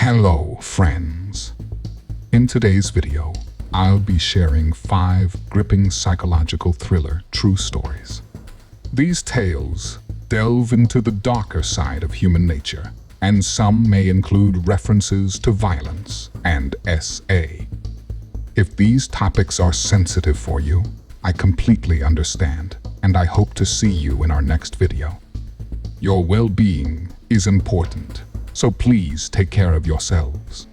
Hello, friends. In today's video, I'll be sharing 5 gripping psychological thriller true stories. These tales delve into the darker side of human nature, and some may include references to violence and SA. If these topics are sensitive for you, I completely understand, and I hope to see you in our next video. Your well-being is important, so please take care of yourselves.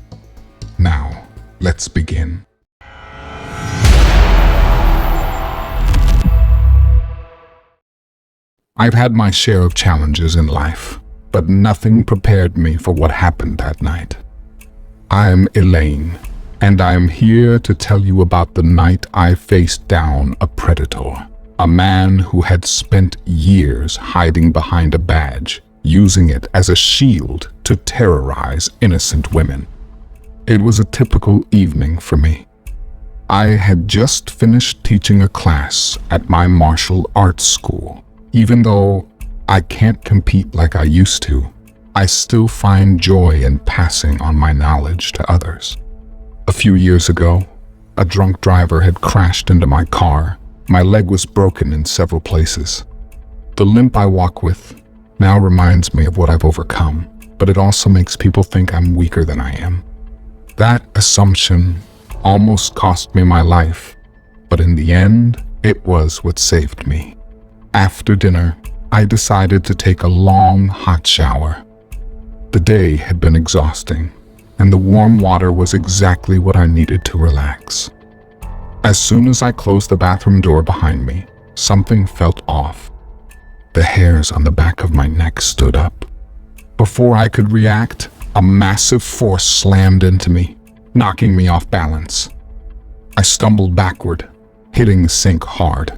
Now, let's begin. I've had my share of challenges in life, but nothing prepared me for what happened that night. I'm Elaine, and I'm here to tell you about the night I faced down a predator, a man who had spent years hiding behind a badge, using it as a shield to terrorize innocent women. It was a typical evening for me. I had just finished teaching a class at my martial arts school. Even though I can't compete like I used to, I still find joy in passing on my knowledge to others. A few years ago, a drunk driver had crashed into my car. My leg was broken in several places. The limp I walk with now reminds me of what I've overcome, but it also makes people think I'm weaker than I am. That assumption almost cost me my life, but in the end, it was what saved me. After dinner, I decided to take a long, hot shower. The day had been exhausting, and the warm water was exactly what I needed to relax. As soon as I closed the bathroom door behind me, something felt off. The hairs on the back of my neck stood up. Before I could react, a massive force slammed into me, knocking me off balance. I stumbled backward, hitting the sink hard.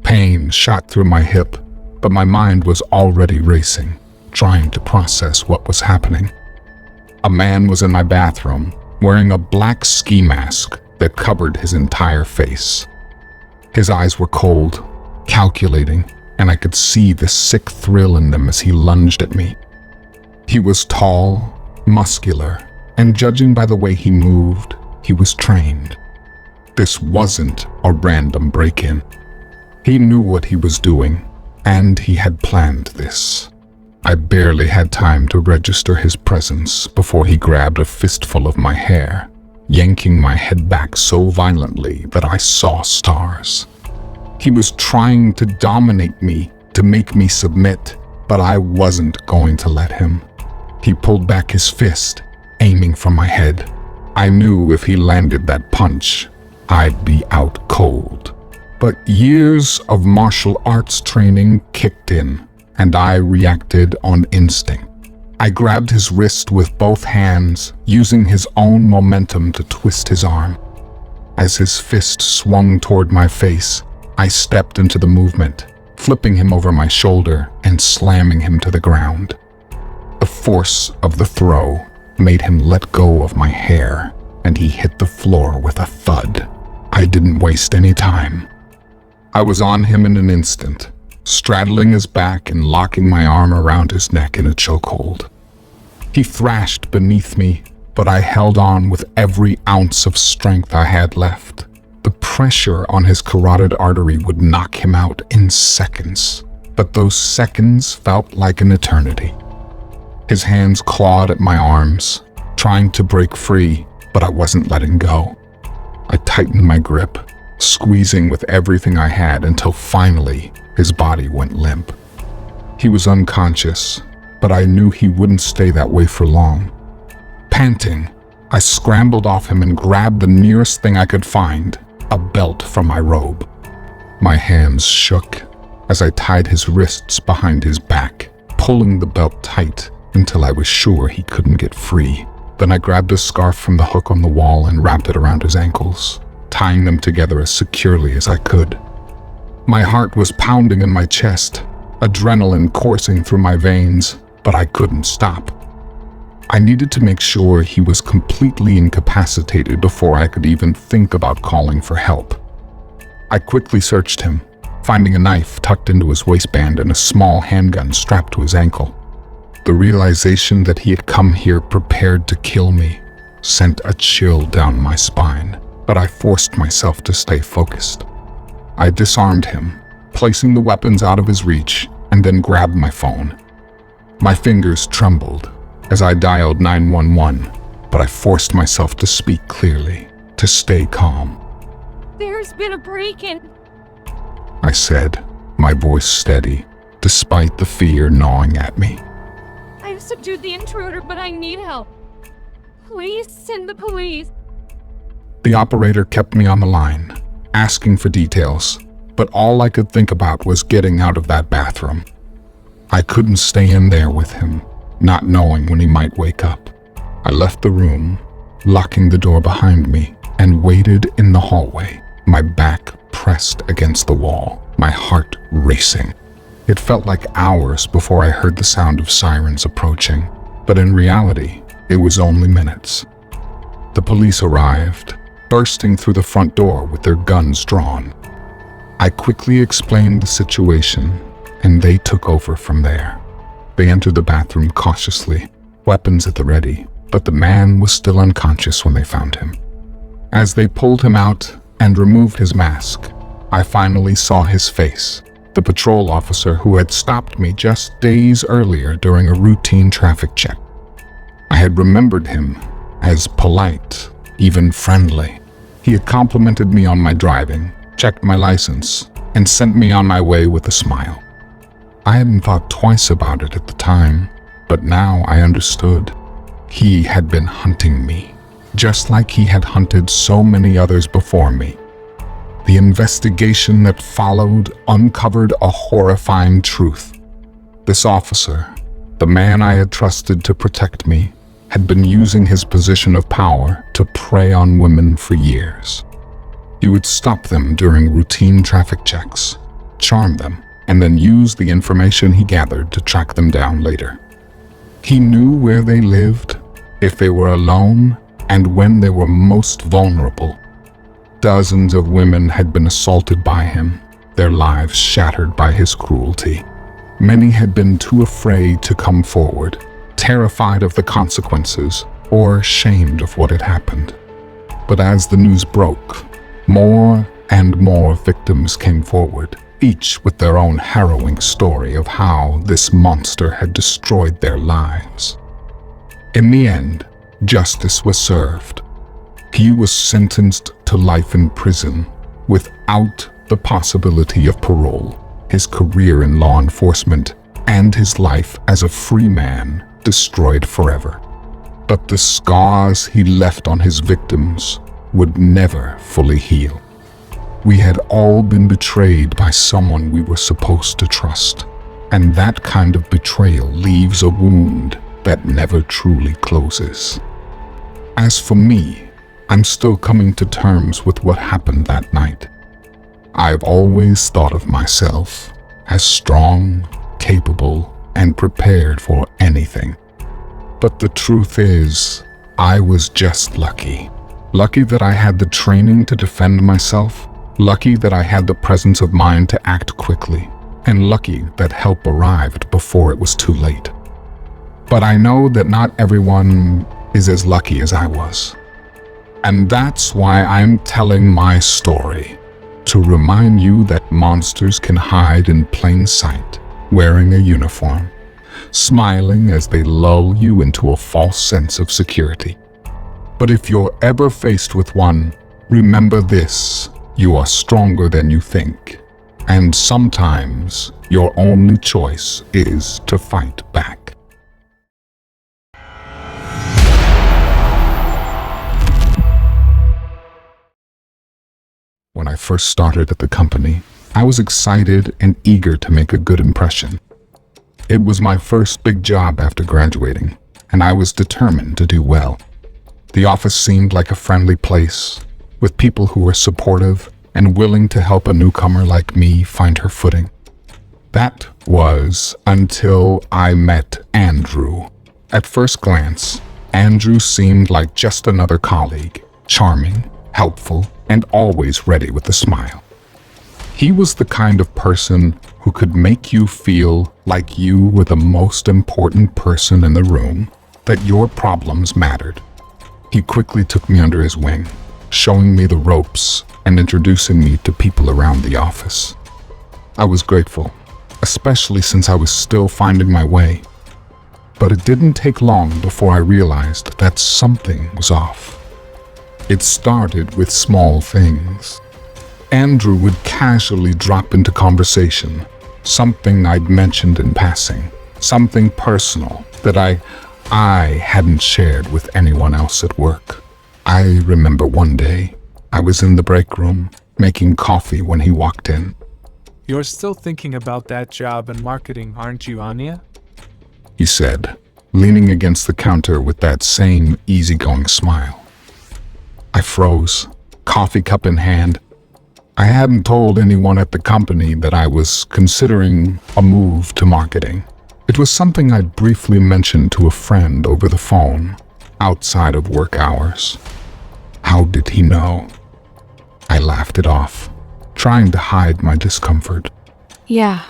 Pain shot through my hip, but my mind was already racing, trying to process what was happening. A man was in my bathroom, wearing a black ski mask that covered his entire face. His eyes were cold, calculating, and I could see the sick thrill in them as he lunged at me. He was tall, muscular, and judging by the way he moved, he was trained. This wasn't a random break-in. He knew what he was doing, and he had planned this. I barely had time to register his presence before he grabbed a fistful of my hair, yanking my head back so violently that I saw stars. He was trying to dominate me, to make me submit, but I wasn't going to let him. He pulled back his fist, aiming for my head. I knew if he landed that punch, I'd be out cold. But years of martial arts training kicked in, and I reacted on instinct. I grabbed his wrist with both hands, using his own momentum to twist his arm. As his fist swung toward my face, I stepped into the movement, flipping him over my shoulder and slamming him to the ground. The force of the throw made him let go of my hair, and he hit the floor with a thud. I didn't waste any time. I was on him in an instant, straddling his back and locking my arm around his neck in a chokehold. He thrashed beneath me, but I held on with every ounce of strength I had left. The pressure on his carotid artery would knock him out in seconds, but those seconds felt like an eternity. His hands clawed at my arms, trying to break free, but I wasn't letting go. I tightened my grip, squeezing with everything I had until finally his body went limp. He was unconscious, but I knew he wouldn't stay that way for long. Panting, I scrambled off him and grabbed the nearest thing I could find, a belt from my robe. My hands shook as I tied his wrists behind his back, pulling the belt tight until I was sure he couldn't get free. Then I grabbed a scarf from the hook on the wall and wrapped it around his ankles, tying them together as securely as I could. My heart was pounding in my chest, adrenaline coursing through my veins, but I couldn't stop. I needed to make sure he was completely incapacitated before I could even think about calling for help. I quickly searched him, finding a knife tucked into his waistband and a small handgun strapped to his ankle. The realization that he had come here prepared to kill me sent a chill down my spine, but I forced myself to stay focused. I disarmed him, placing the weapons out of his reach, and then grabbed my phone. My fingers trembled as I dialed 911, but I forced myself to speak clearly, to stay calm. There's been a break-in. I said, my voice steady, despite the fear gnawing at me. I've subdued the intruder, but I need help. Please send the police. The operator kept me on the line, asking for details, but all I could think about was getting out of that bathroom. I couldn't stay in there with him, not knowing when he might wake up. I left the room, locking the door behind me, and waited in the hallway, my back pressed against the wall, my heart racing. It felt like hours before I heard the sound of sirens approaching, but in reality, it was only minutes. The police arrived, bursting through the front door with their guns drawn. I quickly explained the situation, and they took over from there. They entered the bathroom cautiously, weapons at the ready, but the man was still unconscious when they found him. As they pulled him out and removed his mask, I finally saw his face, the patrol officer who had stopped me just days earlier during a routine traffic check. I had remembered him as polite, even friendly. He had complimented me on my driving, checked my license, and sent me on my way with a smile. I hadn't thought twice about it at the time, but now I understood. He had been hunting me, just like he had hunted so many others before me. The investigation that followed uncovered a horrifying truth. This officer, the man I had trusted to protect me, had been using his position of power to prey on women for years. He would stop them during routine traffic checks, charm them, and then use the information he gathered to track them down later. He knew where they lived, if they were alone, and when they were most vulnerable. Dozens of women had been assaulted by him, their lives shattered by his cruelty. Many had been too afraid to come forward, terrified of the consequences, or ashamed of what had happened. But as the news broke, more and more victims came forward, each with their own harrowing story of how this monster had destroyed their lives. In the end, justice was served. He was sentenced to life in prison without the possibility of parole. His career in law enforcement and his life as a free man destroyed forever. But the scars he left on his victims would never fully heal. We had all been betrayed by someone we were supposed to trust, and that kind of betrayal leaves a wound that never truly closes. As for me, I'm still coming to terms with what happened that night. I've always thought of myself as strong, capable, and prepared for anything. But the truth is, I was just lucky. Lucky that I had the training to defend myself, lucky that I had the presence of mind to act quickly, and lucky that help arrived before it was too late. But I know that not everyone is as lucky as I was. And that's why I'm telling my story, to remind you that monsters can hide in plain sight, wearing a uniform, smiling as they lull you into a false sense of security. But if you're ever faced with one, remember this: you are stronger than you think, and sometimes your only choice is to fight back. When I first started at the company, I was excited and eager to make a good impression. It was my first big job after graduating, and I was determined to do well. The office seemed like a friendly place, with people who were supportive and willing to help a newcomer like me find her footing. That was until I met Andrew. At first glance, Andrew seemed like just another colleague, charming, helpful, and always ready with a smile. He was the kind of person who could make you feel like you were the most important person in the room, that your problems mattered. He quickly took me under his wing, showing me the ropes and introducing me to people around the office. I was grateful, especially since I was still finding my way. But it didn't take long before I realized that something was off. It started with small things. Andrew would casually drop into conversation, something I'd mentioned in passing, something personal that I hadn't shared with anyone else at work. I remember one day, I was in the break room, making coffee when he walked in. You're still thinking about that job and marketing, aren't you, Anya? He said, leaning against the counter with that same easygoing smile. I froze, coffee cup in hand. I hadn't told anyone at the company that I was considering a move to marketing. It was something I'd briefly mentioned to a friend over the phone, outside of work hours. How did he know? I laughed it off, trying to hide my discomfort. Yeah,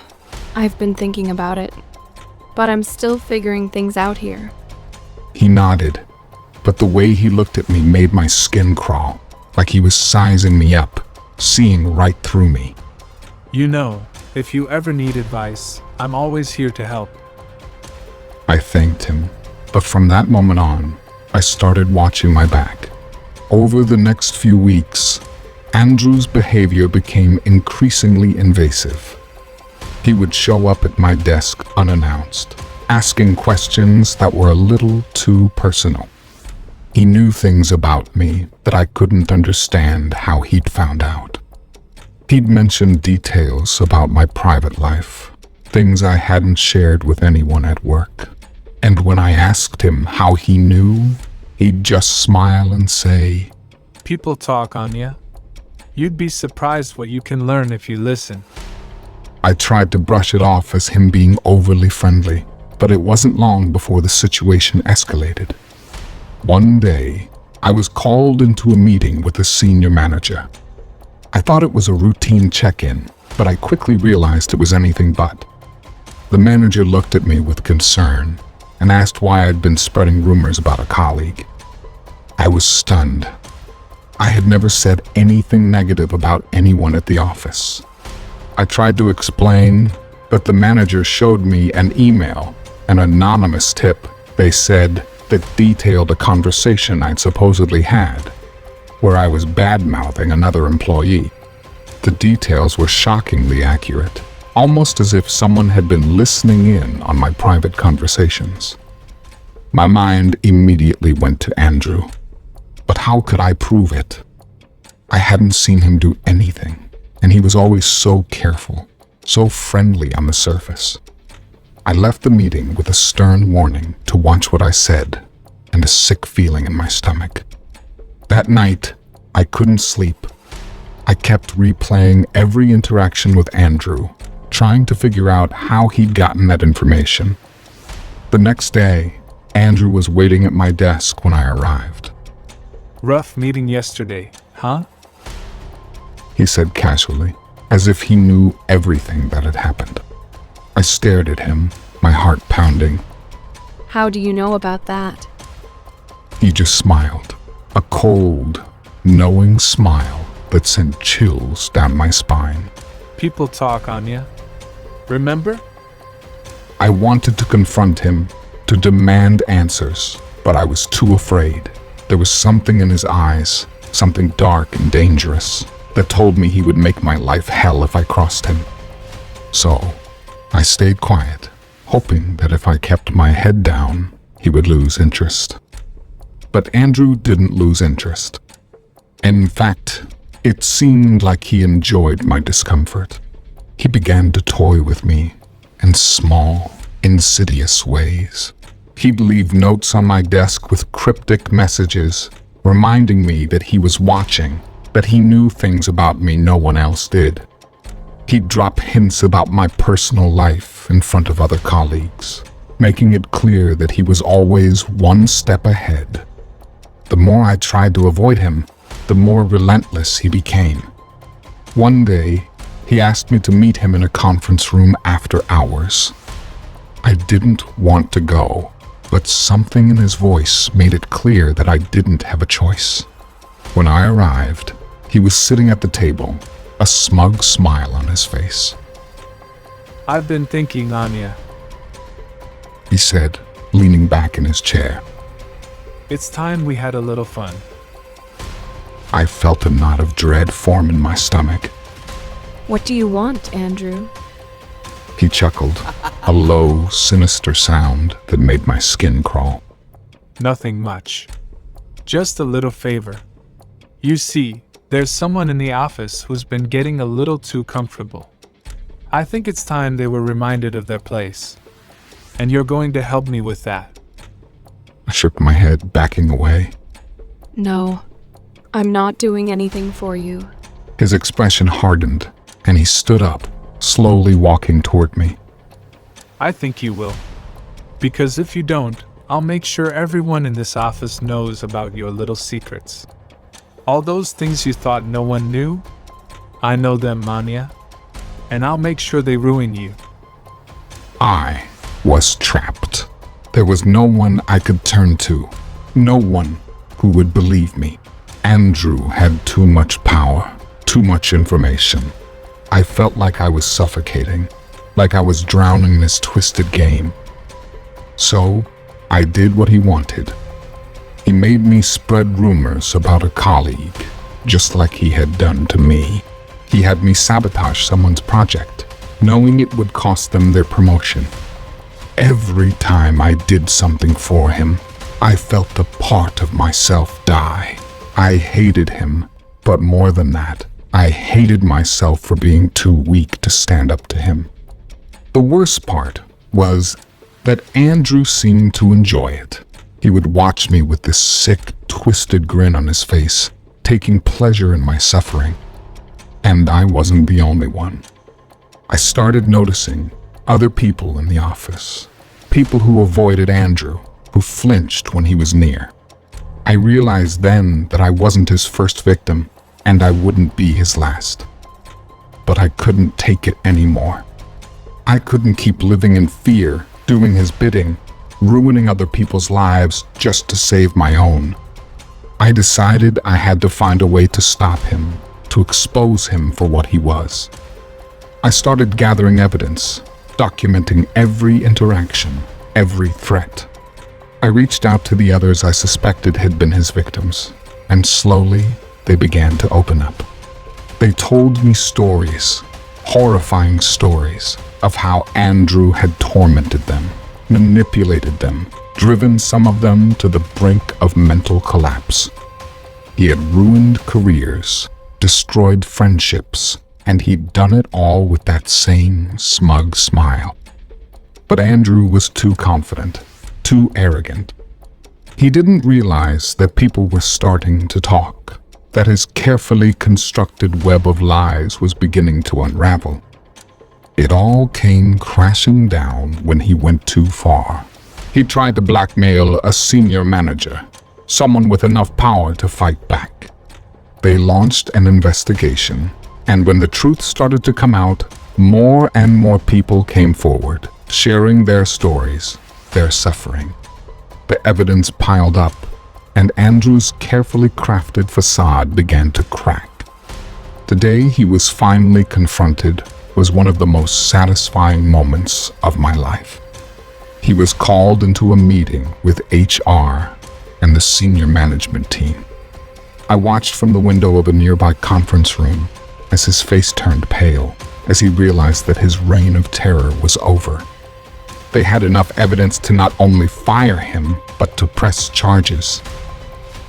I've been thinking about it, but I'm still figuring things out here. He nodded, but the way he looked at me made my skin crawl, like he was sizing me up, seeing right through me. You know, if you ever need advice, I'm always here to help. I thanked him, but from that moment on, I started watching my back. Over the next few weeks, Andrew's behavior became increasingly invasive. He would show up at my desk unannounced, asking questions that were a little too personal. He knew things about me that I couldn't understand how he'd found out. He'd mentioned details about my private life, things I hadn't shared with anyone at work. And when I asked him how he knew, he'd just smile and say, People talk, Anya. You'd be surprised what you can learn if you listen. I tried to brush it off as him being overly friendly, but it wasn't long before the situation escalated. One day, I was called into a meeting with the senior manager. I thought it was a routine check-in, but I quickly realized it was anything but. The manager looked at me with concern and asked why I'd been spreading rumors about a colleague. I was stunned. I had never said anything negative about anyone at the office. I tried to explain, but the manager showed me an email, an anonymous tip, they said, that detailed a conversation I'd supposedly had, where I was bad-mouthing another employee. The details were shockingly accurate, almost as if someone had been listening in on my private conversations. My mind immediately went to Andrew. But how could I prove it? I hadn't seen him do anything, and he was always so careful, so friendly on the surface. I left the meeting with a stern warning to watch what I said and a sick feeling in my stomach. That night, I couldn't sleep. I kept replaying every interaction with Andrew, trying to figure out how he'd gotten that information. The next day, Andrew was waiting at my desk when I arrived. Rough meeting yesterday, huh? He said casually, as if he knew everything that had happened. I stared at him, my heart pounding. How do you know about that? He just smiled, a cold, knowing smile that sent chills down my spine. People talk, Anya. Remember? I wanted to confront him, to demand answers, but I was too afraid. There was something in his eyes, something dark and dangerous, that told me he would make my life hell if I crossed him. So, I stayed quiet, hoping that if I kept my head down, he would lose interest. But Andrew didn't lose interest. In fact, it seemed like he enjoyed my discomfort. He began to toy with me in small, insidious ways. He'd leave notes on my desk with cryptic messages, reminding me that he was watching, that he knew things about me no one else did. He'd drop hints about my personal life in front of other colleagues, making it clear that he was always one step ahead. The more I tried to avoid him, the more relentless he became. One day, He asked me to meet him in a conference room after hours. I didn't want to go, but something in his voice made it clear that I didn't have a choice. When I arrived, he was sitting at the table, a smug smile on his face. I've been thinking, Anya. He said, leaning back in his chair. It's time we had a little fun. I felt a knot of dread form in my stomach. What do you want, Andrew? He chuckled, a low, sinister sound that made my skin crawl. Nothing much. Just a little favor. You see, there's someone in the office who's been getting a little too comfortable. I think it's time they were reminded of their place. And you're going to help me with that. I shook my head, backing away. No, I'm not doing anything for you. His expression hardened, and he stood up, slowly walking toward me. I think you will. Because if you don't, I'll make sure everyone in this office knows about your little secrets. All those things you thought no one knew, I know them, Anya. And I'll make sure they ruin you. I was trapped. There was no one I could turn to, no one who would believe me. Andrew had too much power, too much information. I felt like I was suffocating, like I was drowning in this twisted game. So, I did what he wanted. He made me spread rumors about a colleague, just like he had done to me. He had me sabotage someone's project, knowing it would cost them their promotion. Every time I did something for him, I felt a part of myself die. I hated him, but more than that, I hated myself for being too weak to stand up to him. The worst part was that Andrew seemed to enjoy it. He would watch me with this sick, twisted grin on his face, taking pleasure in my suffering. And I wasn't the only one. I started noticing other people in the office. People who avoided Andrew, who flinched when he was near. I realized then that I wasn't his first victim, and I wouldn't be his last. But I couldn't take it anymore. I couldn't keep living in fear, doing his bidding, ruining other people's lives just to save my own. I decided I had to find a way to stop him, to expose him for what he was. I started gathering evidence, documenting every interaction, every threat. I reached out to the others I suspected had been his victims, and slowly they began to open up. They told me stories, horrifying stories, of how Andrew had tormented them, manipulated them, driven some of them to the brink of mental collapse. He had ruined careers, destroyed friendships, and he'd done it all with that same smug smile. But Andrew was too confident, too arrogant. He didn't realize that people were starting to talk, that his carefully constructed web of lies was beginning to unravel. It all came crashing down when he went too far. He tried to blackmail a senior manager, someone with enough power to fight back. They launched an investigation, and when the truth started to come out, more and more people came forward, sharing their stories, their suffering. The evidence piled up, and Andrew's carefully crafted facade began to crack. The day he was finally confronted was one of the most satisfying moments of my life. He was called into a meeting with HR and the senior management team. I watched from the window of a nearby conference room as his face turned pale, as he realized that his reign of terror was over. They had enough evidence to not only fire him, but to press charges.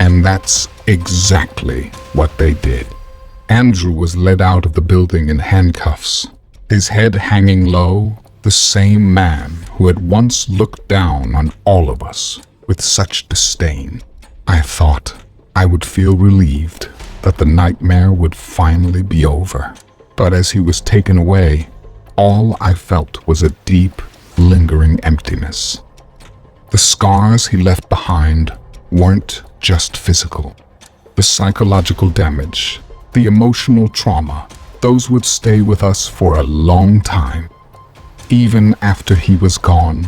And that's exactly what they did. Andrew was led out of the building in handcuffs, his head hanging low, the same man who had once looked down on all of us with such disdain. I thought I would feel relieved that the nightmare would finally be over. But as he was taken away, all I felt was a deep, lingering emptiness. The scars he left behind weren't just physical. The psychological damage, the emotional trauma, those would stay with us for a long time. Even after he was gone,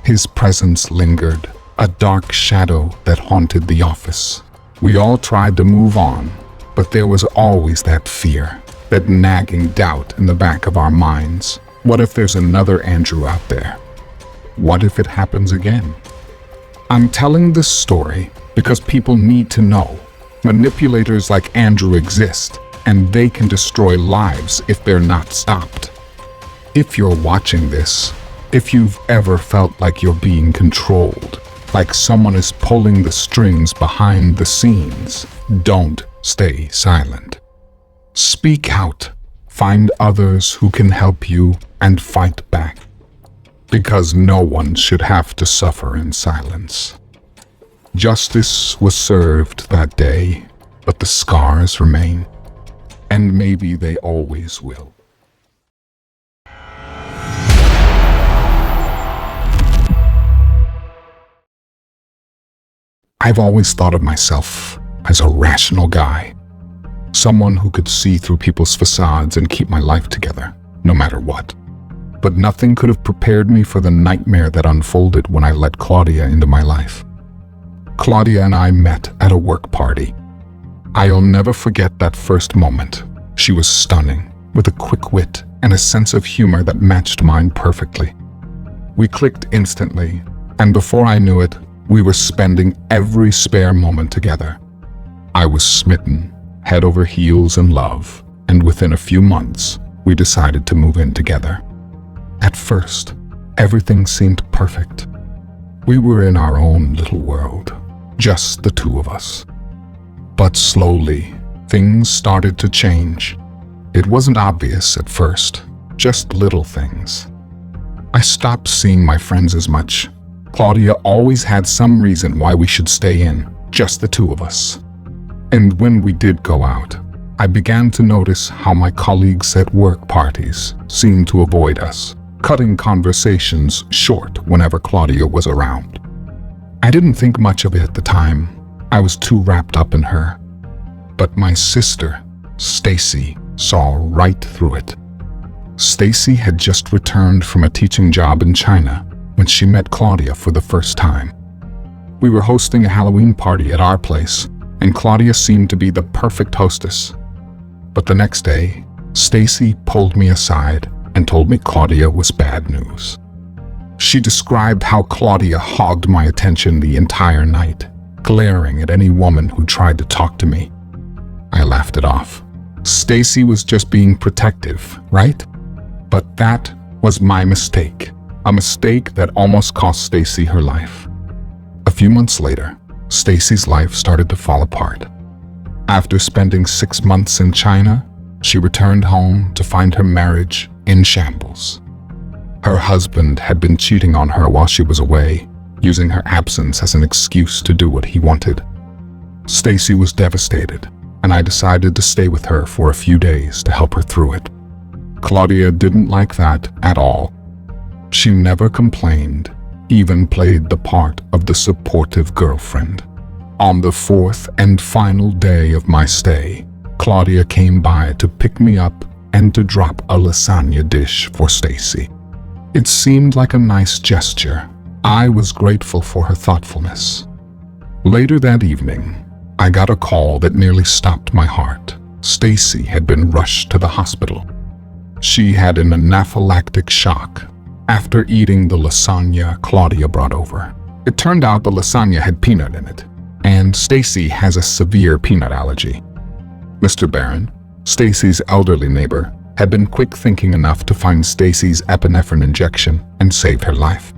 his presence lingered, a dark shadow that haunted the office. We all tried to move on, but there was always that fear, that nagging doubt in the back of our minds. What if there's another Andrew out there? What if it happens again? I'm telling this story because people need to know. Manipulators like Andrew exist, and they can destroy lives if they're not stopped. If you're watching this, if you've ever felt like you're being controlled, like someone is pulling the strings behind the scenes, don't stay silent. Speak out, find others who can help you, and fight back. Because no one should have to suffer in silence. Justice was served that day, but the scars remain, and maybe they always will. I've always thought of myself as a rational guy, someone who could see through people's facades and keep my life together, no matter what. But nothing could have prepared me for the nightmare that unfolded when I let Claudia into my life. Claudia and I met at a work party. I'll never forget that first moment. She was stunning, with a quick wit and a sense of humor that matched mine perfectly. We clicked instantly, and before I knew it, we were spending every spare moment together. I was smitten, head over heels in love, and within a few months, we decided to move in together. At first, everything seemed perfect. We were in our own little world, just the two of us. But slowly, things started to change. It wasn't obvious at first, just little things. I stopped seeing my friends as much. Claudia always had some reason why we should stay in, just the two of us. And when we did go out, I began to notice how my colleagues at work parties seemed to avoid us, cutting conversations short whenever Claudia was around. I didn't think much of it at the time. I was too wrapped up in her. But my sister, Stacy, saw right through it. Stacy had just returned from a teaching job in China when she met Claudia for the first time. We were hosting a Halloween party at our place, and Claudia seemed to be the perfect hostess. But the next day, Stacy pulled me aside and told me Claudia was bad news. She described how Claudia hogged my attention the entire night, glaring at any woman who tried to talk to me. I laughed it off. Stacy was just being protective, right? But that was my mistake. A mistake that almost cost Stacy her life. A few months later, Stacy's life started to fall apart. After spending 6 months in China, she returned home to find her marriage in shambles. Her husband had been cheating on her while she was away, using her absence as an excuse to do what he wanted. Stacy was devastated, and I decided to stay with her for a few days to help her through it. Claudia didn't like that at all. She never complained, even played the part of the supportive girlfriend. On the 4th and final day of my stay, Claudia came by to pick me up and to drop a lasagna dish for Stacy. It seemed like a nice gesture. I was grateful for her thoughtfulness. Later that evening, I got a call that nearly stopped my heart. Stacy had been rushed to the hospital. She had an anaphylactic shock after eating the lasagna Claudia brought over. It turned out the lasagna had peanut in it, and Stacy has a severe peanut allergy. Mr. Barron, Stacy's elderly neighbor, had been quick thinking enough to find Stacy's epinephrine injection and save her life.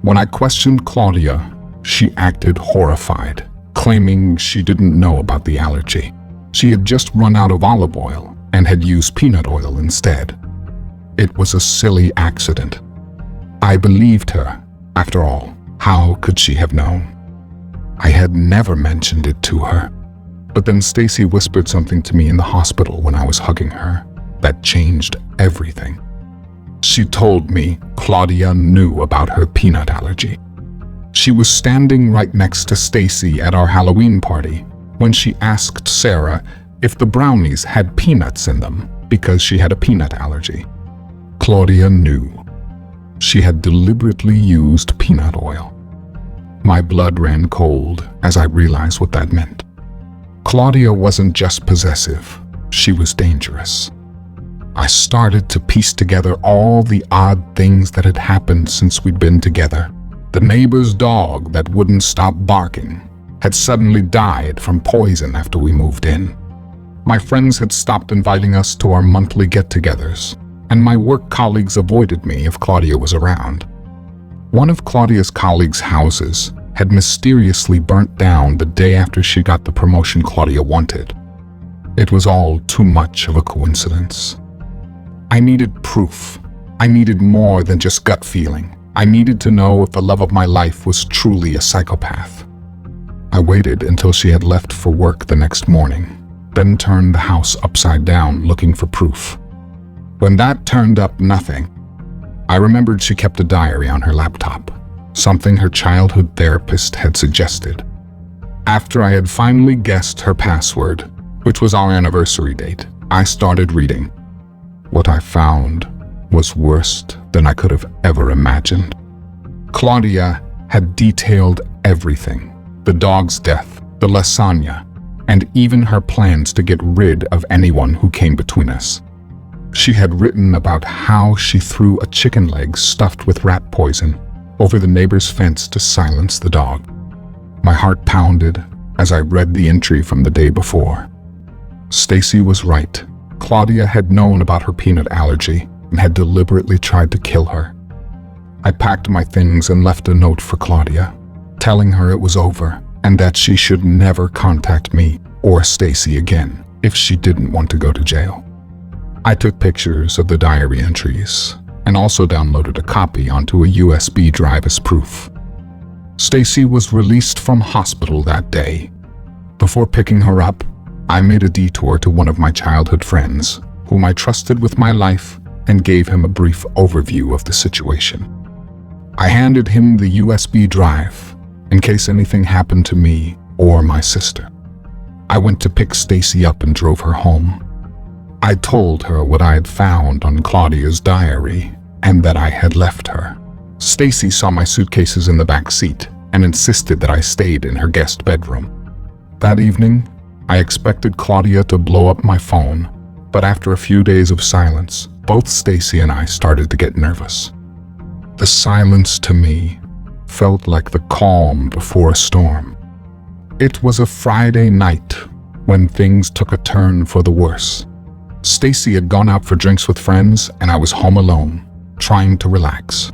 When I questioned Claudia, she acted horrified, claiming she didn't know about the allergy. She had just run out of olive oil and had used peanut oil instead. It was a silly accident. I believed her. After all, how could she have known? I had never mentioned it to her. But then Stacy whispered something to me in the hospital when I was hugging her that changed everything. She told me Claudia knew about her peanut allergy. She was standing right next to Stacy at our Halloween party when she asked Sarah if the brownies had peanuts in them because she had a peanut allergy. Claudia knew. She had deliberately used peanut oil. My blood ran cold as I realized what that meant. Claudia wasn't just possessive, she was dangerous. I started to piece together all the odd things that had happened since we'd been together. The neighbor's dog that wouldn't stop barking had suddenly died from poison after we moved in. My friends had stopped inviting us to our monthly get-togethers, and my work colleagues avoided me if Claudia was around. One of Claudia's colleagues' houses had mysteriously burnt down the day after she got the promotion Claudia wanted. It was all too much of a coincidence. I needed proof. I needed more than just gut feeling. I needed to know if the love of my life was truly a psychopath. I waited until she had left for work the next morning, then turned the house upside down looking for proof. When that turned up nothing, I remembered she kept a diary on her laptop, something her childhood therapist had suggested. After I had finally guessed her password, which was our anniversary date, I started reading. What I found was worse than I could have ever imagined. Claudia had detailed everything: the dog's death, the lasagna, and even her plans to get rid of anyone who came between us. She had written about how she threw a chicken leg stuffed with rat poison over the neighbor's fence to silence the dog. My heart pounded as I read the entry from the day before. Stacy was right. Claudia had known about her peanut allergy and had deliberately tried to kill her. I packed my things and left a note for Claudia, telling her it was over and that she should never contact me or Stacy again if she didn't want to go to jail. I took pictures of the diary entries and also downloaded a copy onto a USB drive as proof. Stacy was released from hospital that day. Before picking her up, I made a detour to one of my childhood friends, whom I trusted with my life, and gave him a brief overview of the situation. I handed him the USB drive in case anything happened to me or my sister. I went to pick Stacy up and drove her home. I told her what I had found on Claudia's diary and that I had left her. Stacy saw my suitcases in the back seat and insisted that I stayed in her guest bedroom. That evening, I expected Claudia to blow up my phone, but after a few days of silence, both Stacy and I started to get nervous. The silence to me felt like the calm before a storm. It was a Friday night when things took a turn for the worse. Stacy had gone out for drinks with friends and I was home alone, trying to relax.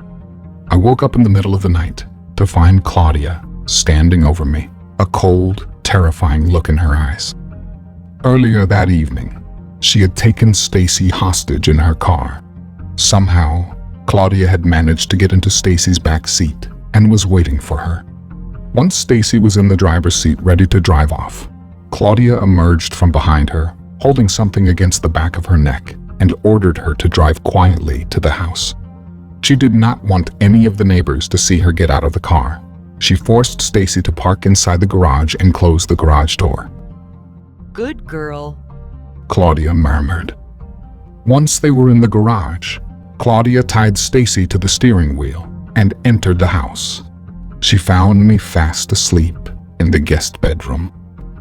I woke up in the middle of the night to find Claudia standing over me, a cold, terrifying look in her eyes. Earlier that evening, she had taken Stacy hostage in her car. Somehow, Claudia had managed to get into Stacy's back seat and was waiting for her. Once Stacy was in the driver's seat ready to drive off, Claudia emerged from behind her, holding something against the back of her neck, and ordered her to drive quietly to the house. She did not want any of the neighbors to see her get out of the car. She forced Stacy to park inside the garage and close the garage door. Good girl, Claudia murmured. Once they were in the garage, Claudia tied Stacy to the steering wheel and entered the house. She found me fast asleep in the guest bedroom.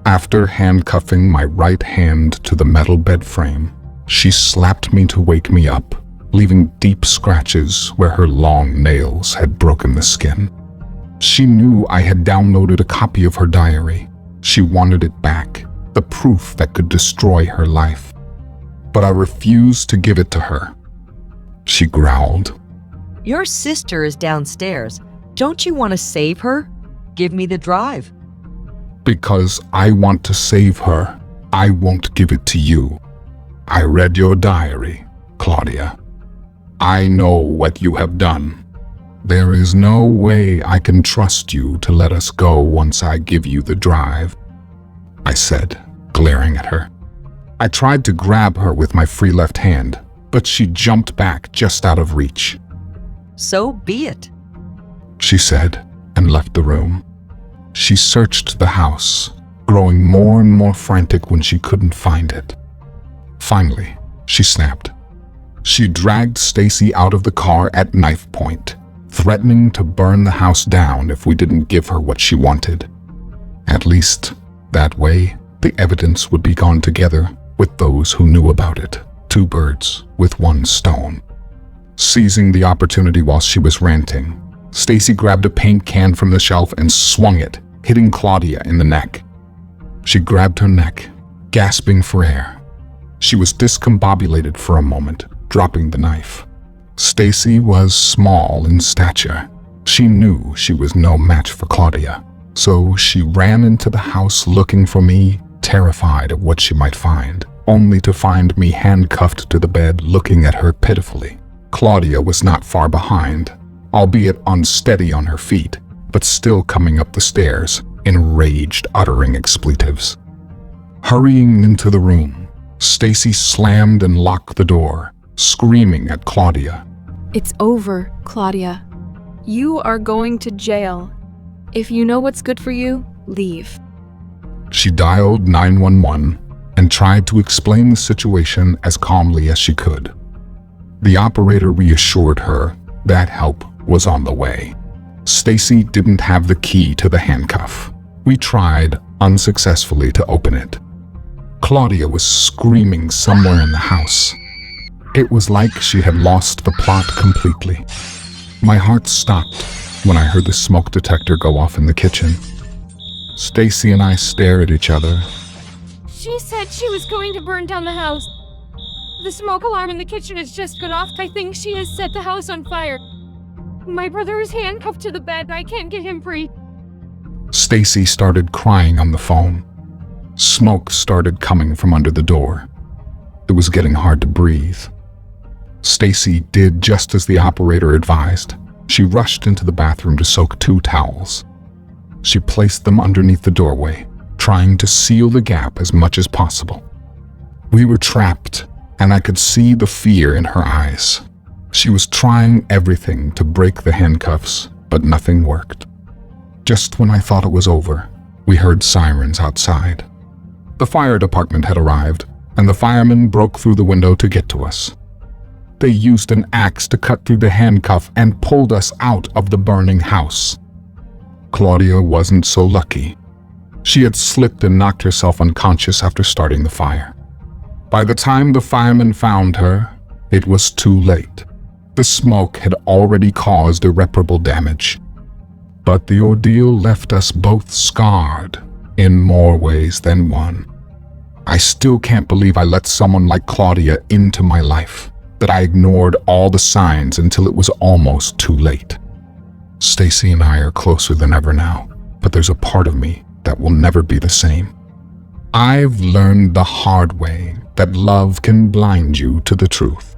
After handcuffing my right hand to the metal bed frame, she slapped me to wake me up, leaving deep scratches where her long nails had broken the skin. She knew I had downloaded a copy of her diary. She wanted it back, the proof that could destroy her life. But I refused to give it to her. She growled. your sister is downstairs. Don't you want to save her? Give me the drive. Because I want to save her, I won't give it to you. I read your diary, Claudia. I know what you have done. There is no way I can trust you to let us go once I give you the drive, I said, glaring at her. I tried to grab her with my free left hand, but she jumped back just out of reach. So be it, she said, and left the room. She searched the house, growing more and more frantic when she couldn't find it. Finally, she snapped. She dragged Stacy out of the car at knife point, threatening to burn the house down if we didn't give her what she wanted. At least, that way, the evidence would be gone together with those who knew about it. 2 birds with 1 stone. Seizing the opportunity while she was ranting, Stacy grabbed a paint can from the shelf and swung it, hitting Claudia in the neck. She grabbed her neck, gasping for air. She was discombobulated for a moment, dropping the knife. Stacy was small in stature. She knew she was no match for Claudia, so she ran into the house looking for me, terrified of what she might find, only to find me handcuffed to the bed looking at her pitifully. Claudia was not far behind, albeit unsteady on her feet, but still coming up the stairs, enraged, uttering expletives. Hurrying into the room, Stacy slammed and locked the door, screaming at Claudia. It's over, Claudia. You are going to jail. If you know what's good for you, leave. She dialed 911 and tried to explain the situation as calmly as she could. The operator reassured her that help was on the way. Stacy didn't have the key to the handcuff. We tried unsuccessfully to open it. Claudia was screaming somewhere in the house. It was like she had lost the plot completely. My heart stopped when I heard the smoke detector go off in the kitchen. Stacy and I stared at each other. She said she was going to burn down the house. The smoke alarm in the kitchen has just gone off. I think she has set the house on fire. My brother is handcuffed to the bed. I can't get him free. Stacy started crying on the phone. Smoke started coming from under the door. It was getting hard to breathe. Stacy did just as the operator advised. She rushed into the bathroom to soak 2 towels. She placed them underneath the doorway, trying to seal the gap as much as possible. We were trapped, and I could see the fear in her eyes. She was trying everything to break the handcuffs, but nothing worked. Just when I thought it was over, we heard sirens outside. The fire department had arrived, and the firemen broke through the window to get to us. They used an axe to cut through the handcuff and pulled us out of the burning house. Claudia wasn't so lucky. She had slipped and knocked herself unconscious after starting the fire. By the time the firemen found her, it was too late. The smoke had already caused irreparable damage. But the ordeal left us both scarred in more ways than one. I still can't believe I let someone like Claudia into my life, that I ignored all the signs until it was almost too late. Stacy and I are closer than ever now, but there's a part of me that will never be the same. I've learned the hard way that love can blind you to the truth.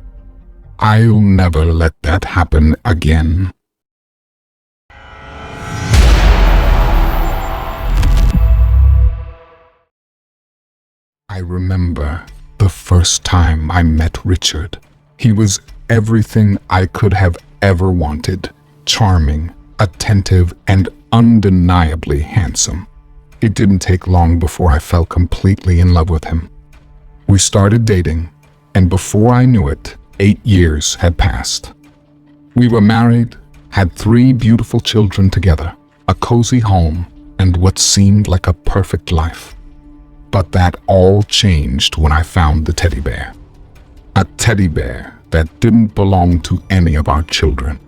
I'll never let that happen again. I remember the first time I met Richard. He was everything I could have ever wanted. Charming, attentive, and undeniably handsome. It didn't take long before I fell completely in love with him. We started dating, and before I knew it, 8 years had passed. We were married, had 3 beautiful children together, a cozy home, and what seemed like a perfect life. But that all changed when I found the teddy bear. A teddy bear that didn't belong to any of our children.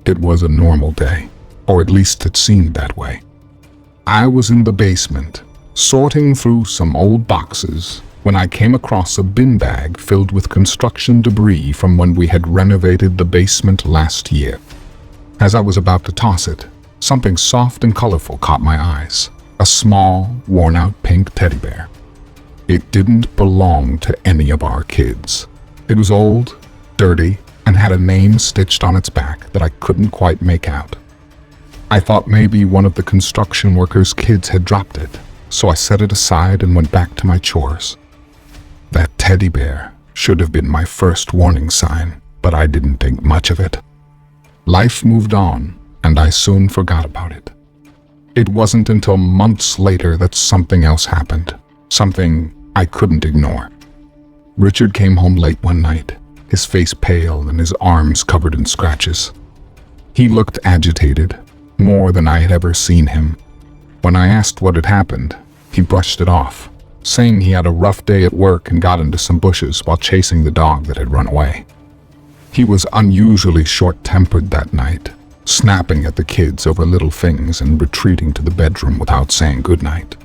It was a normal day, or at least it seemed that way. I was in the basement, sorting through some old boxes, when I came across a bin bag filled with construction debris from when we had renovated the basement last year. As I was about to toss it, something soft and colorful caught my eyes. A small, worn-out pink teddy bear. It didn't belong to any of our kids. It was old, dirty, and had a name stitched on its back that I couldn't quite make out. I thought maybe one of the construction workers' kids had dropped it, so I set it aside and went back to my chores. That teddy bear should have been my first warning sign, but I didn't think much of it. Life moved on, and I soon forgot about it. It wasn't until months later that something else happened, something I couldn't ignore. Richard came home late one night, his face pale and his arms covered in scratches. He looked agitated, more than I had ever seen him. When I asked what had happened, he brushed it off, saying he had a rough day at work and got into some bushes while chasing the dog that had run away. He was unusually short-tempered that night, snapping at the kids over little things and retreating to the bedroom without saying goodnight.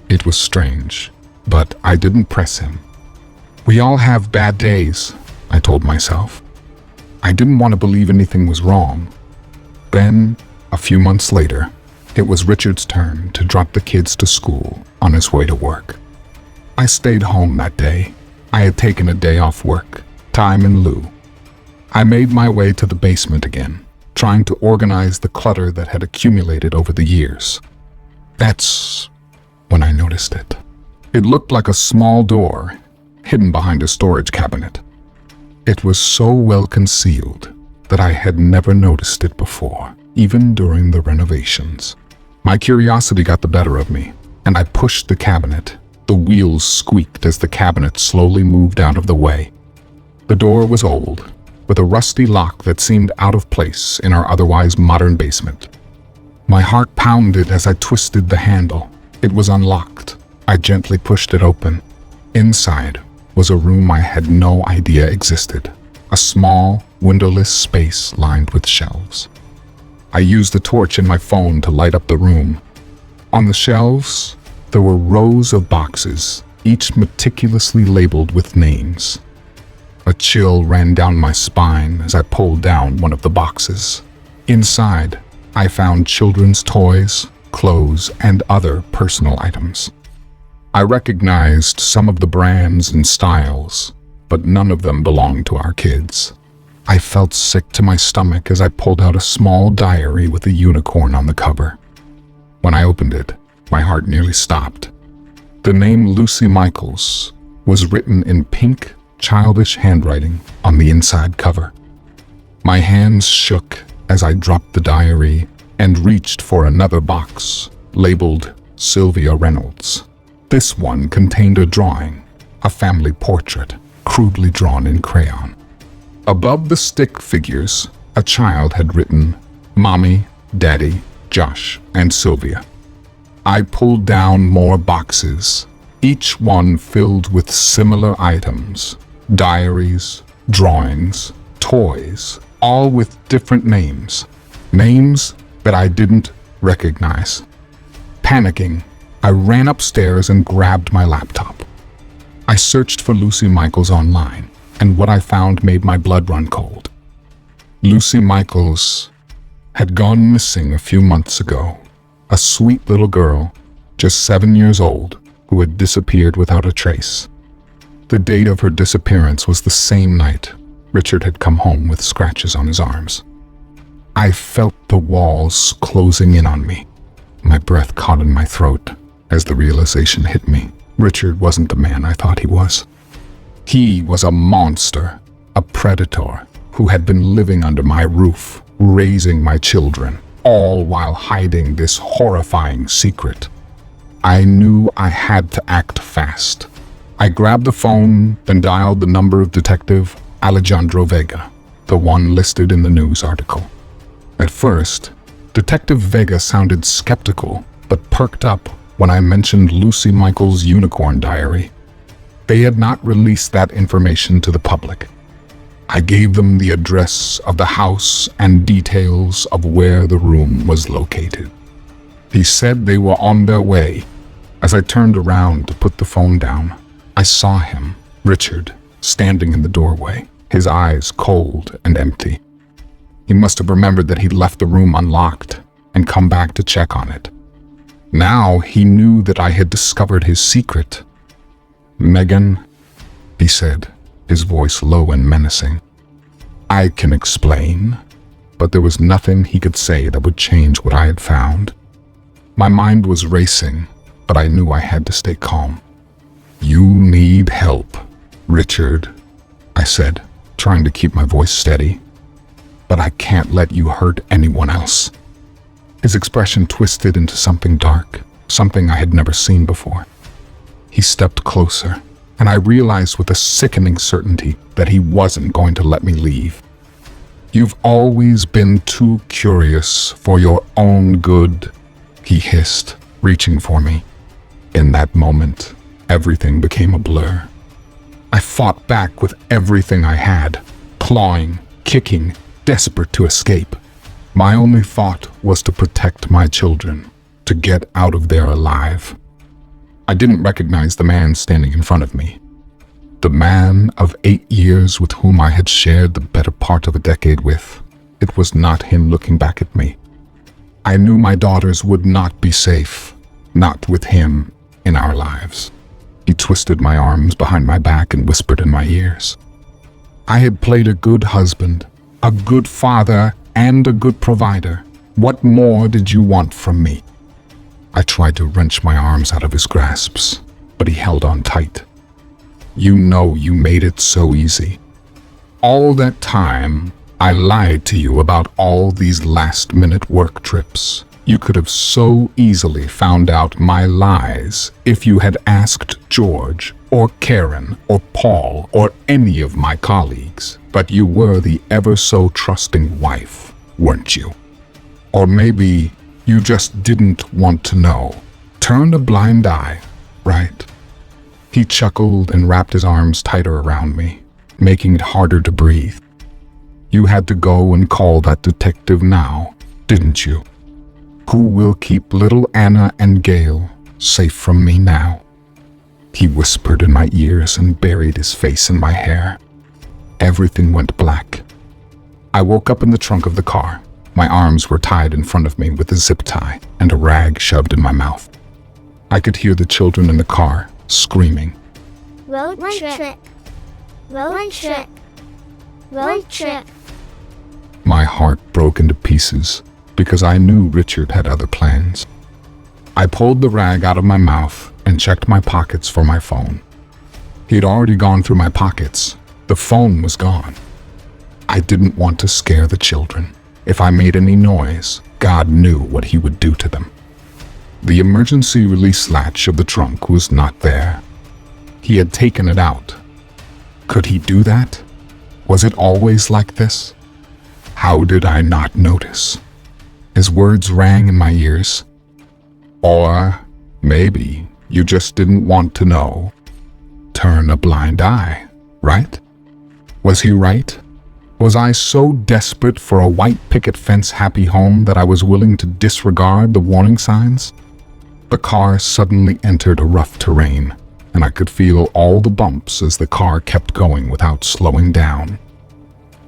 It was strange, but I didn't press him. We all have bad days, I told myself. I didn't want to believe anything was wrong. Then, a few months later, it was Richard's turn to drop the kids to school on his way to work. I stayed home that day. I had taken a day off work, time in lieu. I made my way to the basement again, trying to organize the clutter that had accumulated over the years. That's when I noticed it. It looked like a small door, hidden behind a storage cabinet. It was so well concealed that I had never noticed it before, even during the renovations. My curiosity got the better of me, and I pushed the cabinet. The wheels squeaked as the cabinet slowly moved out of the way. The door was old, with a rusty lock that seemed out of place in our otherwise modern basement. My heart pounded as I twisted the handle. It was unlocked. I gently pushed it open. Inside was a room I had no idea existed, a small, windowless space lined with shelves. I used the torch in my phone to light up the room. On the shelves, there were rows of boxes, each meticulously labeled with names. A chill ran down my spine as I pulled down one of the boxes. Inside, I found children's toys, clothes, and other personal items. I recognized some of the brands and styles, but none of them belonged to our kids. I felt sick to my stomach as I pulled out a small diary with a unicorn on the cover. When I opened it, my heart nearly stopped. The name Lucy Michaels was written in pink, childish handwriting on the inside cover. My hands shook as I dropped the diary and reached for another box, labeled Sylvia Reynolds. This one contained a drawing, a family portrait, crudely drawn in crayon. Above the stick figures, a child had written, Mommy, Daddy, Josh, and Sylvia. I pulled down more boxes, each one filled with similar items, diaries, drawings, toys, all with different names, names that I didn't recognize. Panicking, I ran upstairs and grabbed my laptop. I searched for Lucy Michaels online, and what I found made my blood run cold. Lucy Michaels had gone missing a few months ago, a sweet little girl, just 7 years old, who had disappeared without a trace. The date of her disappearance was the same night Richard had come home with scratches on his arms. I felt the walls closing in on me. My breath caught in my throat as the realization hit me. Richard wasn't the man I thought he was. He was a monster, a predator, who had been living under my roof, raising my children, all while hiding this horrifying secret. I knew I had to act fast. I grabbed the phone, then dialed the number of Detective Alejandro Vega, the one listed in the news article. At first, Detective Vega sounded skeptical, but perked up when I mentioned Lucy Michaels' unicorn diary. They had not released that information to the public. I gave them the address of the house and details of where the room was located. He said they were on their way. As I turned around to put the phone down, I saw him, Richard, standing in the doorway, his eyes cold and empty. He must have remembered that he'd left the room unlocked and come back to check on it. Now he knew that I had discovered his secret. Megan, he said, his voice low and menacing. I can explain, but there was nothing he could say that would change what I had found. My mind was racing, but I knew I had to stay calm. You need help, Richard, I said, trying to keep my voice steady. But I can't let you hurt anyone else. His expression twisted into something dark, something I had never seen before. He stepped closer, and I realized with a sickening certainty that he wasn't going to let me leave. "You've always been too curious for your own good," he hissed, reaching for me. In that moment, everything became a blur. I fought back with everything I had, clawing, kicking, desperate to escape. My only thought was to protect my children, to get out of there alive. I didn't recognize the man standing in front of me. The man of 8 years with whom I had shared the better part of a decade with. It was not him looking back at me. I knew my daughters would not be safe, not with him in our lives. He twisted my arms behind my back and whispered in my ears. "I had played a good husband, a good father, and a good provider. What more did you want from me?" I tried to wrench my arms out of his grasps, but he held on tight. "You know you made it so easy. All that time, I lied to you about all these last-minute work trips. You could have so easily found out my lies if you had asked George or Karen or Paul or any of my colleagues, but you were the ever-so-trusting wife, weren't you? Or maybe you just didn't want to know. Turned a blind eye, right?" He chuckled and wrapped his arms tighter around me, making it harder to breathe. "You had to go and call that detective now, didn't you? Who will keep little Anna and Gail safe from me now?" He whispered in my ears and buried his face in my hair. Everything went black. I woke up in the trunk of the car. My arms were tied in front of me with a zip tie and a rag shoved in my mouth. I could hear the children in the car screaming. Road trip. Road trip. Road trip. My heart broke into pieces because I knew Richard had other plans. I pulled the rag out of my mouth and checked my pockets for my phone. He'd already gone through my pockets. The phone was gone. I didn't want to scare the children. If I made any noise, God knew what he would do to them. The emergency release latch of the trunk was not there. He had taken it out. Could he do that? Was it always like this? How did I not notice? His words rang in my ears. Or maybe you just didn't want to know. Turn a blind eye, right? Was he right? Was I so desperate for a white picket fence happy home that I was willing to disregard the warning signs? The car suddenly entered a rough terrain, and I could feel all the bumps as the car kept going without slowing down.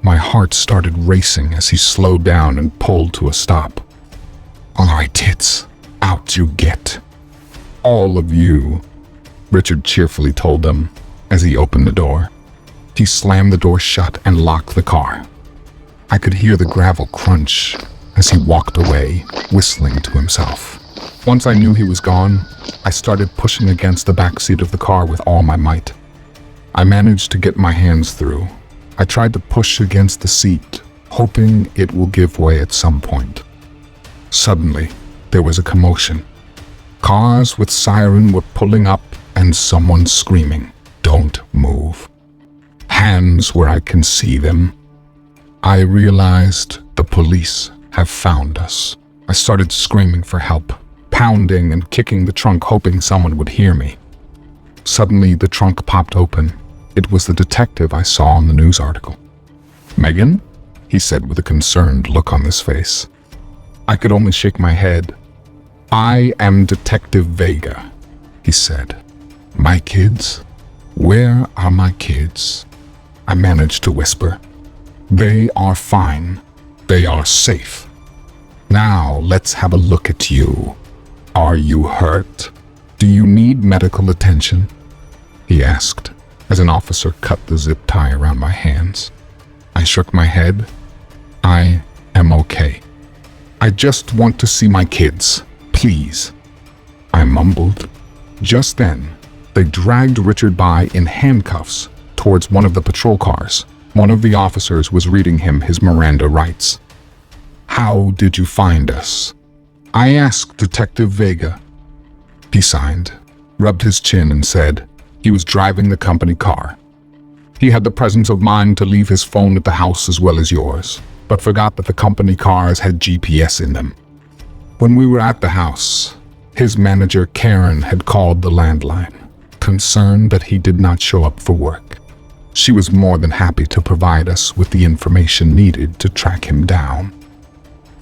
My heart started racing as he slowed down and pulled to a stop. "All right, tits, out you get. All of you," Richard cheerfully told them as he opened the door. He slammed the door shut and locked the car. I could hear the gravel crunch as he walked away, whistling to himself. Once I knew he was gone, I started pushing against the back seat of the car with all my might. I managed to get my hands through. I tried to push against the seat, hoping it will give way at some point. Suddenly, there was a commotion. Cars with siren were pulling up and someone screaming, "Don't move." Hands where I can see them. I realized the police have found us. I started screaming for help, pounding and kicking the trunk, hoping someone would hear me. Suddenly, the trunk popped open. It was the detective I saw in the news article. "Megan?" he said with a concerned look on his face. I could only shake my head. "I am Detective Vega," he said. "My kids? Where are my kids?" I managed to whisper. "They are fine. They are safe. Now let's have a look at you. Are you hurt? Do you need medical attention?" he asked as an officer cut the zip tie around my hands. I shook my head. "I am okay. I just want to see my kids, please," I mumbled. Just then, they dragged Richard by in handcuffs towards one of the patrol cars. One of the officers was reading him his Miranda rights. "How did you find us?" I asked Detective Vega. He signed, rubbed his chin and said, He was driving the company car. He had the presence of mind to leave his phone at the house as well as yours, but forgot that the company cars had GPS in them. When we were at the house, his manager Karen had called the landline, concerned that he did not show up for work. She was more than happy to provide us with the information needed to track him down.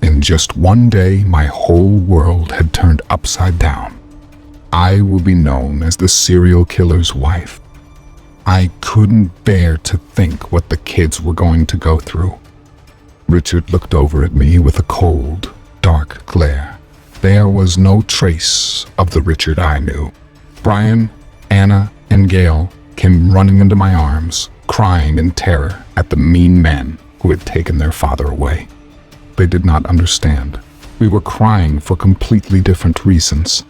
In just one day, my whole world had turned upside down. I will be known as the serial killer's wife. I couldn't bear to think what the kids were going to go through. Richard looked over at me with a cold, dark glare. There was no trace of the Richard I knew. Brian, Anna, and Gail came running into my arms, crying in terror at the mean men who had taken their father away. They did not understand. We were crying for completely different reasons.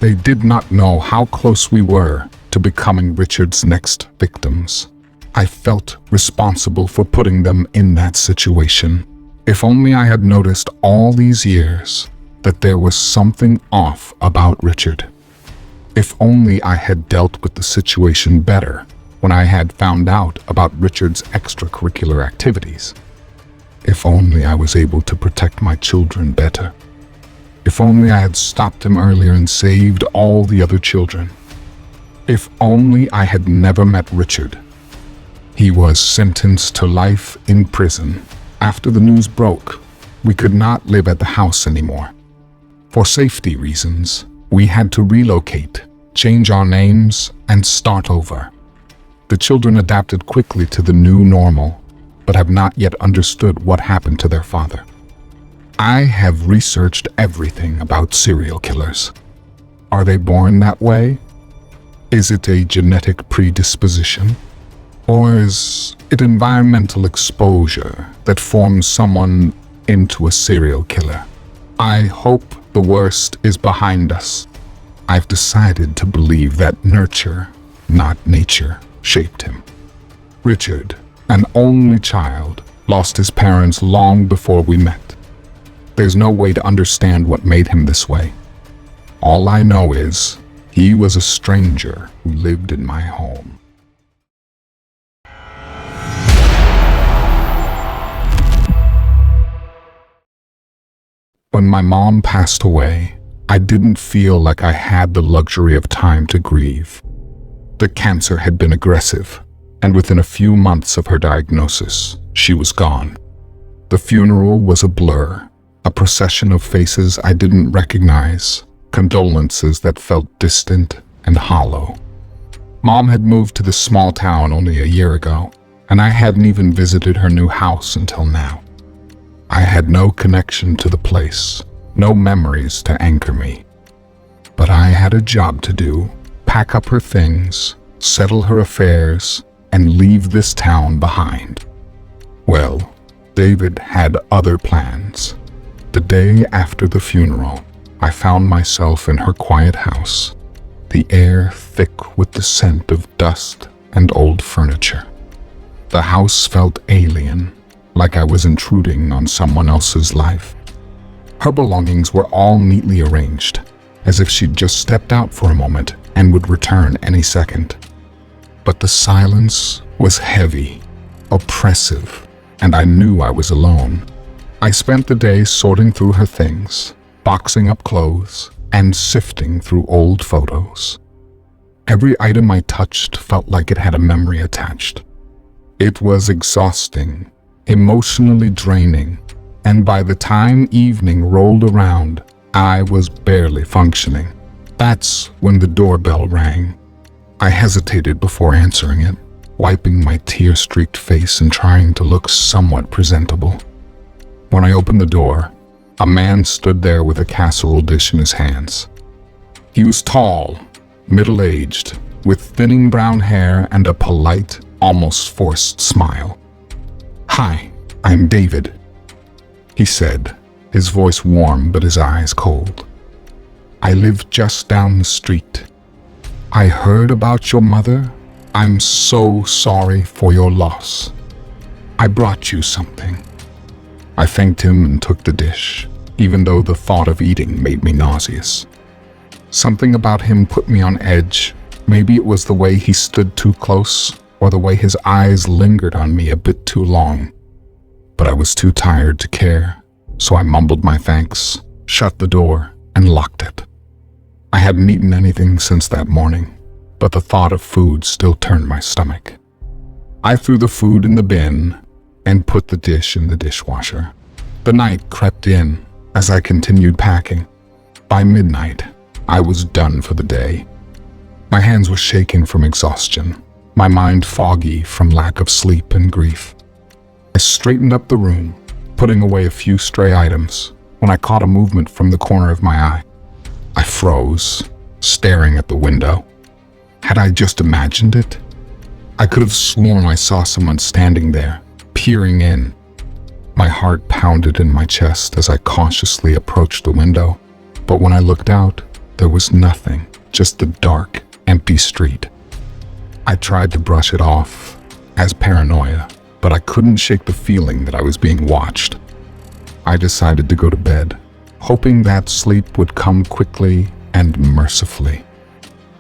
They did not know how close we were to becoming Richard's next victims. I felt responsible for putting them in that situation. If only I had noticed all these years that there was something off about Richard. If only I had dealt with the situation better when I had found out about Richard's extracurricular activities. If only I was able to protect my children better. If only I had stopped him earlier and saved all the other children. If only I had never met Richard. He was sentenced to life in prison. After the news broke, we could not live at the house anymore. For safety reasons, we had to relocate, change our names, and start over. The children adapted quickly to the new normal, but have not yet understood what happened to their father. I have researched everything about serial killers. Are they born that way? Is it a genetic predisposition? Or is it environmental exposure that forms someone into a serial killer? I hope the worst is behind us. I've decided to believe that nurture, not nature, shaped him. Richard, an only child, lost his parents long before we met. There's no way to understand what made him this way. All I know is he was a stranger who lived in my home. When my mom passed away, I didn't feel like I had the luxury of time to grieve. The cancer had been aggressive, and within a few months of her diagnosis, she was gone. The funeral was a blur, a procession of faces I didn't recognize, condolences that felt distant and hollow. Mom had moved to this small town only a year ago, and I hadn't even visited her new house until now. I had no connection to the place, no memories to anchor me. But I had a job to do, pack up her things, settle her affairs, and leave this town behind. Well, David had other plans. The day after the funeral, I found myself in her quiet house, the air thick with the scent of dust and old furniture. The house felt alien, like I was intruding on someone else's life. Her belongings were all neatly arranged, as if she'd just stepped out for a moment and would return any second. But the silence was heavy, oppressive, and I knew I was alone. I spent the day sorting through her things, boxing up clothes, and sifting through old photos. Every item I touched felt like it had a memory attached. It was exhausting, emotionally draining, and by the time evening rolled around, I was barely functioning. That's when the doorbell rang. I hesitated before answering it, wiping my tear-streaked face and trying to look somewhat presentable. When I opened the door, a man stood there with a casserole dish in his hands. He was tall, middle-aged, with thinning brown hair and a polite, almost forced smile. "Hi, I'm David," he said, his voice warm but his eyes cold. "I live just down the street. I heard about your mother. I'm so sorry for your loss. I brought you something." I thanked him and took the dish, even though the thought of eating made me nauseous. Something about him put me on edge, Maybe it was the way he stood too close, or the way his eyes lingered on me a bit too long. But I was too tired to care, so I mumbled my thanks, shut the door, and locked it. I hadn't eaten anything since that morning, but the thought of food still turned my stomach. I threw the food in the bin and put the dish in the dishwasher. The night crept in as I continued packing. By midnight, I was done for the day. My hands were shaking from exhaustion, my mind foggy from lack of sleep and grief. I straightened up the room, putting away a few stray items, when I caught a movement from the corner of my eye. I froze, staring at the window. Had I just imagined it? I could have sworn I saw someone standing there, peering in. My heart pounded in my chest as I cautiously approached the window, but when I looked out, there was nothing, just the dark, empty street. I tried to brush it off as paranoia, but I couldn't shake the feeling that I was being watched. I decided to go to bed, hoping that sleep would come quickly and mercifully.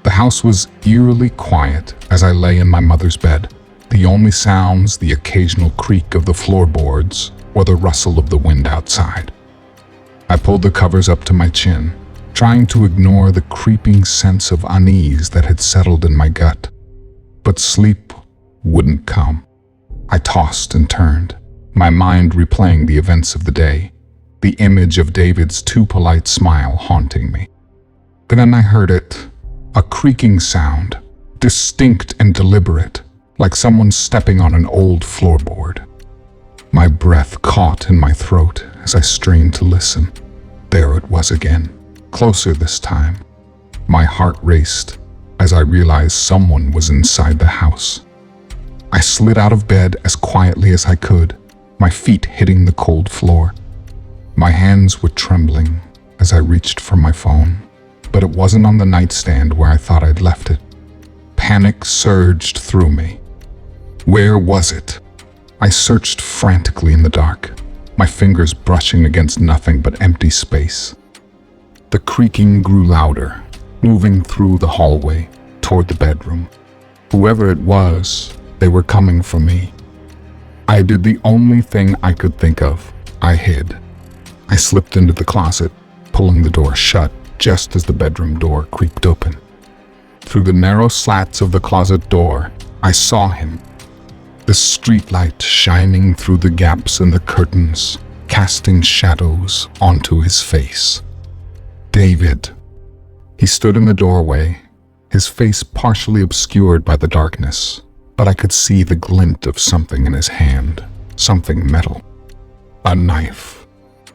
The house was eerily quiet as I lay in my mother's bed, the only sounds the occasional creak of the floorboards or the rustle of the wind outside. I pulled the covers up to my chin, trying to ignore the creeping sense of unease that had settled in my gut. But sleep wouldn't come. I tossed and turned, my mind replaying the events of the day, the image of David's too polite smile haunting me. Then I heard it, a creaking sound, distinct and deliberate, like someone stepping on an old floorboard. My breath caught in my throat as I strained to listen. There it was again, closer this time. My heart raced as I realized someone was inside the house. I slid out of bed as quietly as I could, my feet hitting the cold floor. My hands were trembling as I reached for my phone, but it wasn't on the nightstand where I thought I'd left it. Panic surged through me. Where was it? I searched frantically in the dark, my fingers brushing against nothing but empty space. The creaking grew louder, moving through the hallway toward the bedroom. Whoever it was, they were coming for me. I did the only thing I could think of. I hid. I slipped into the closet, pulling the door shut just as the bedroom door creaked open. Through the narrow slats of the closet door, I saw him. The streetlight shining through the gaps in the curtains, casting shadows onto his face. David. He stood in the doorway, his face partially obscured by the darkness, but I could see the glint of something in his hand, something metal. A knife.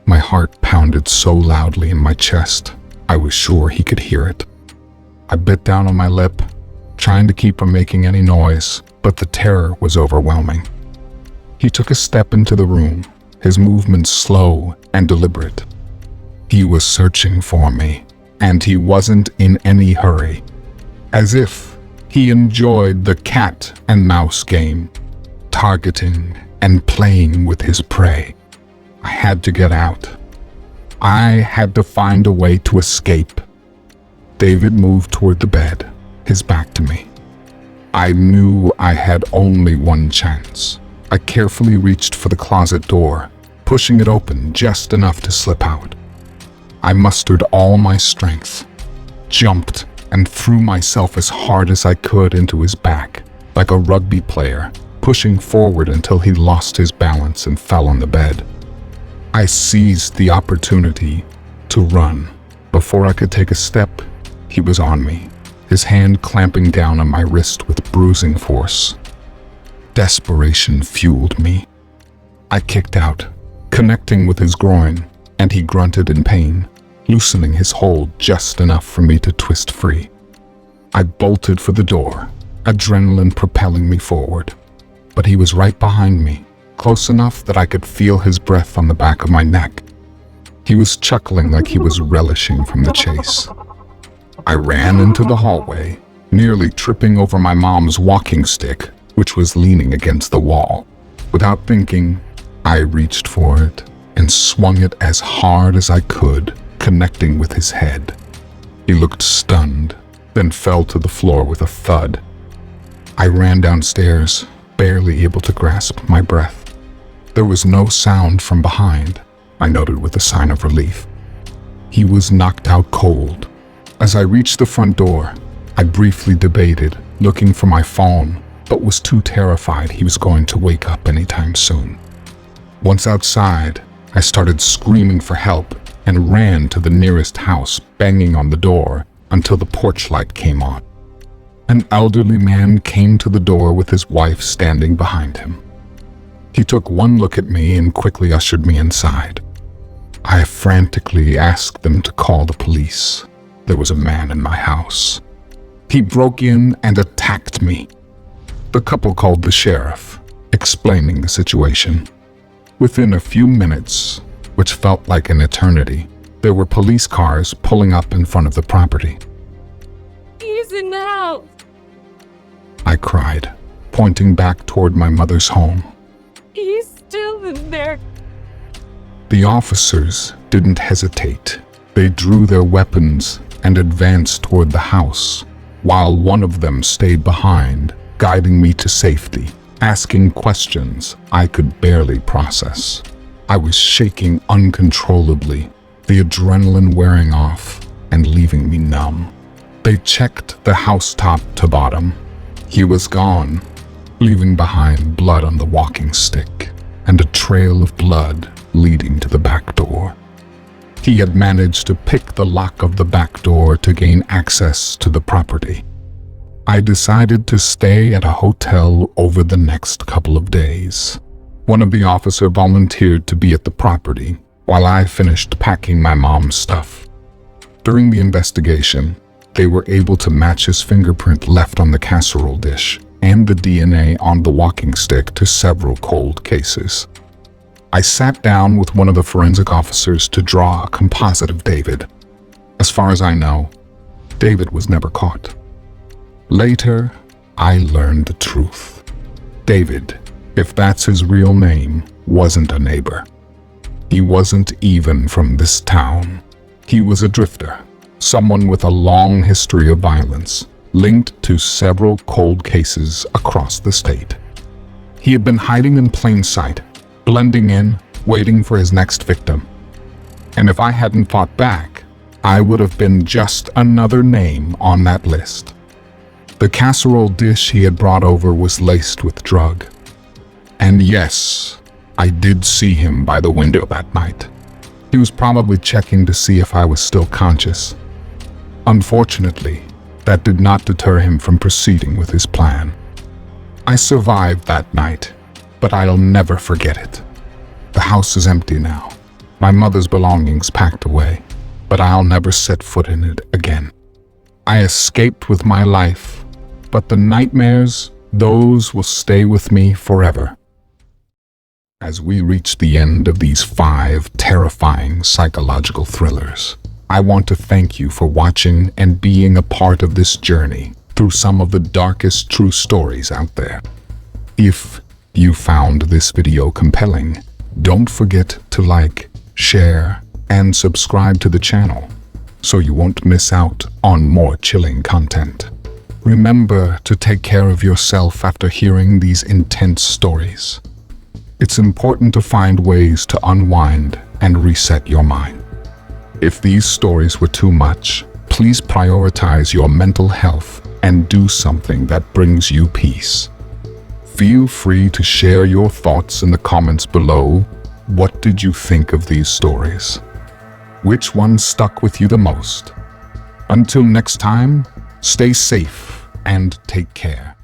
My heart pounded so loudly in my chest, I was sure he could hear it. I bit down on my lip, trying to keep from making any noise, but the terror was overwhelming. He took a step into the room, his movements slow and deliberate. He was searching for me, and he wasn't in any hurry, as if he enjoyed the cat and mouse game, targeting and playing with his prey. I had to get out. I had to find a way to escape. David moved toward the bed, his back to me. I knew I had only one chance. I carefully reached for the closet door, pushing it open just enough to slip out. I mustered all my strength, jumped, and threw myself as hard as I could into his back, like a rugby player, pushing forward until he lost his balance and fell on the bed. I seized the opportunity to run. Before I could take a step, he was on me, his hand clamping down on my wrist with bruising force. Desperation fueled me. I kicked out, connecting with his groin, and he grunted in pain, loosening his hold just enough for me to twist free. I bolted for the door, adrenaline propelling me forward, but he was right behind me, close enough that I could feel his breath on the back of my neck. He was chuckling like he was relishing from the chase. I ran into the hallway, nearly tripping over my mom's walking stick, which was leaning against the wall. Without thinking, I reached for it and swung it as hard as I could, connecting with his head. He looked stunned, then fell to the floor with a thud. I ran downstairs, barely able to grasp my breath. There was no sound from behind, I noted with a sign of relief. He was knocked out cold. As I reached the front door, I briefly debated looking for my phone, but was too terrified he was going to wake up anytime soon. Once outside, I started screaming for help and ran to the nearest house, banging on the door until the porch light came on. An elderly man came to the door with his wife standing behind him. He took one look at me and quickly ushered me inside. I frantically asked them to call the police. There was a man in my house. He broke in and attacked me. The couple called the sheriff, explaining the situation. Within a few minutes, which felt like an eternity, there were police cars pulling up in front of the property. He's in the house. I cried, pointing back toward my mother's home. He's still in there. The officers didn't hesitate. They drew their weapons and advanced toward the house, while one of them stayed behind, guiding me to safety, asking questions I could barely process. I was shaking uncontrollably, the adrenaline wearing off and leaving me numb. They checked the house top to bottom. He was gone, leaving behind blood on the walking stick and a trail of blood leading to the back door. He had managed to pick the lock of the back door to gain access to the property. I decided to stay at a hotel over the next couple of days. One of the officers volunteered to be at the property while I finished packing my mom's stuff. During the investigation, they were able to match his fingerprint left on the casserole dish and the DNA on the walking stick to several cold cases. I sat down with one of the forensic officers to draw a composite of David. As far as I know, David was never caught. Later, I learned the truth. David, if that's his real name, wasn't a neighbor. He wasn't even from this town. He was a drifter, someone with a long history of violence, linked to several cold cases across the state. He had been hiding in plain sight, blending in, waiting for his next victim. And if I hadn't fought back, I would have been just another name on that list. The casserole dish he had brought over was laced with drug. And yes, I did see him by the window that night. He was probably checking to see if I was still conscious. Unfortunately, that did not deter him from proceeding with his plan. I survived that night, but I'll never forget it. The house is empty now, my mother's belongings packed away, but I'll never set foot in it again. I escaped with my life, but the nightmares, those will stay with me forever. As we reach the end of these 5 terrifying psychological thrillers, I want to thank you for watching and being a part of this journey through some of the darkest true stories out there. If you found this video compelling, don't forget to like, share, and subscribe to the channel so you won't miss out on more chilling content. Remember to take care of yourself after hearing these intense stories. It's important to find ways to unwind and reset your mind. If these stories were too much, please prioritize your mental health and do something that brings you peace. Feel free to share your thoughts in the comments below. What did you think of these stories? Which one stuck with you the most? Until next time, stay safe and take care.